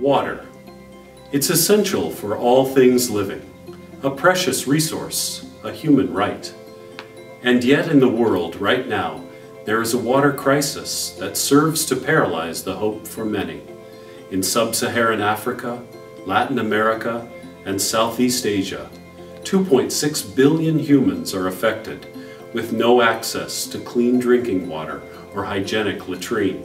Water. It's essential for all things living, a precious resource, a human right. And yet in the world right now, there is a water crisis that serves to paralyze the hope for many. In sub-Saharan Africa, Latin America, and Southeast Asia, 2.6 billion humans are affected, with no access to clean drinking water or hygienic latrine.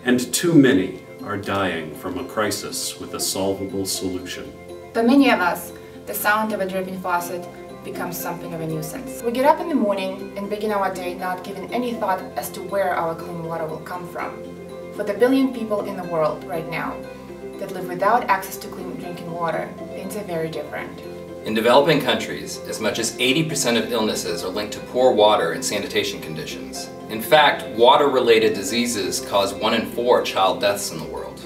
And too many are dying from a crisis with a solvable solution. For many of us, the sound of a dripping faucet becomes something of a nuisance. We get up in the morning and begin our day not giving any thought as to where our clean water will come from. For the billion people in the world right now that live without access to clean drinking water, things are very different. In developing countries, as much as 80% of illnesses are linked to poor water and sanitation conditions. In fact, water-related diseases cause 1 in 4 child deaths in the world.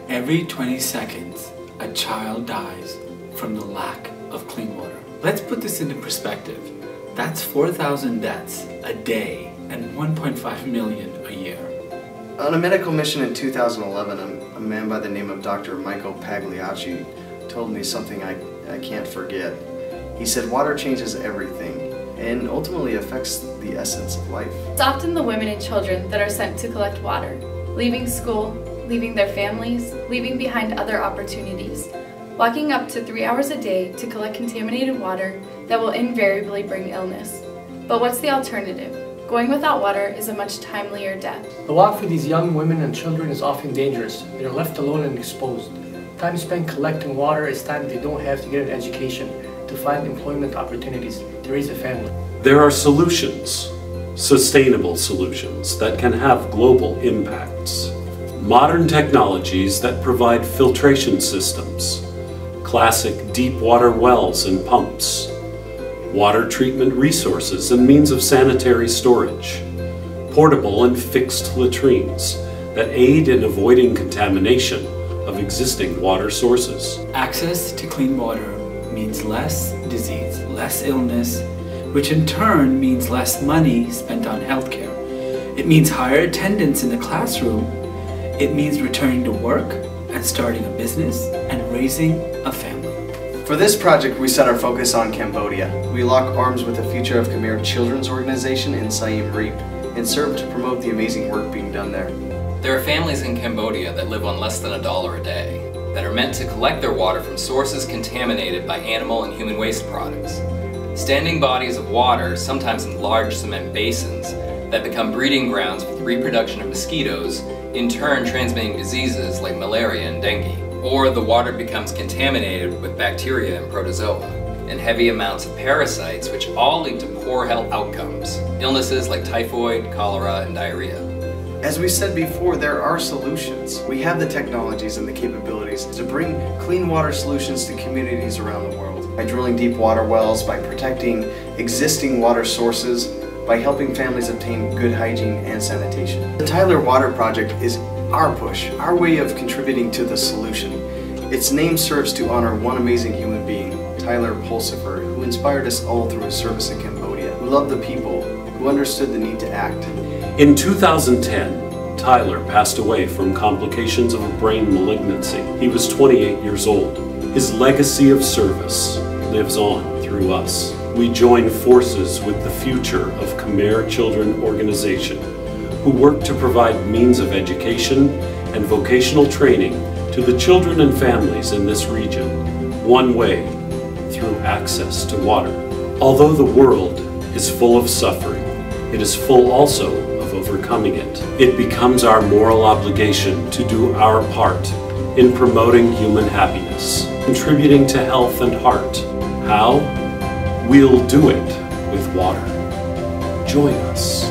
Every 20 seconds, a child dies from the lack of clean water. Let's put this into perspective. That's 4,000 deaths a day and 1.5 million a year. On a medical mission in 2011, a man by the name of Dr. Pagliacci told me something I can't forget. He said water changes everything and ultimately affects the essence of life. It's often the women and children that are sent to collect water, leaving school, leaving their families, leaving behind other opportunities, walking up to 3 hours a day to collect contaminated water that will invariably bring illness. But what's the alternative? Going without water is a much timelier death. The walk for these young women and children is often dangerous. They are left alone and exposed. Time spent collecting water is time they don't have to get an education, to find employment opportunities, to raise a family. There are solutions, sustainable solutions that can have global impacts. Modern technologies that provide filtration systems, classic deep water wells and pumps, water treatment resources and means of sanitary storage, portable and fixed latrines that aid in avoiding contamination of existing water sources. Access to clean water means less disease, less illness, which in turn means less money spent on healthcare. It means higher attendance in the classroom. It means returning to work and starting a business and raising a family. For this project, we set our focus on Cambodia. We lock arms with the Future of Khmer Children's Organization in Siem Reap and serve to promote the amazing work being done there. There are families in Cambodia that live on less than $1 a day, that are meant to collect their water from sources contaminated by animal and human waste products. Standing bodies of water, sometimes in large cement basins, that become breeding grounds for the reproduction of mosquitoes, in turn transmitting diseases like malaria and dengue. Or the water becomes contaminated with bacteria and protozoa, and heavy amounts of parasites, which all lead to poor health outcomes, illnesses like typhoid, cholera, and diarrhea. As we said before, there are solutions. We have the technologies and the capabilities to bring clean water solutions to communities around the world. By drilling deep water wells, by protecting existing water sources, by helping families obtain good hygiene and sanitation. The Tyler Water Project is our push, our way of contributing to the solution. Its name serves to honor one amazing human being, Tyler Pulsifer, who inspired us all through his service in Cambodia, who loved the people, who understood the need to act. In 2010, Tyler passed away from complications of a brain malignancy. He was 28 years old. His legacy of service lives on through us. We join forces with the Future of Khmer Children Organization, who work to provide means of education and vocational training to the children and families in this region, one way, through access to water. Although the world is full of suffering, it is full also of overcoming it. It becomes our moral obligation to do our part in promoting human happiness, contributing to health and heart. How? We'll do it with water. Join us.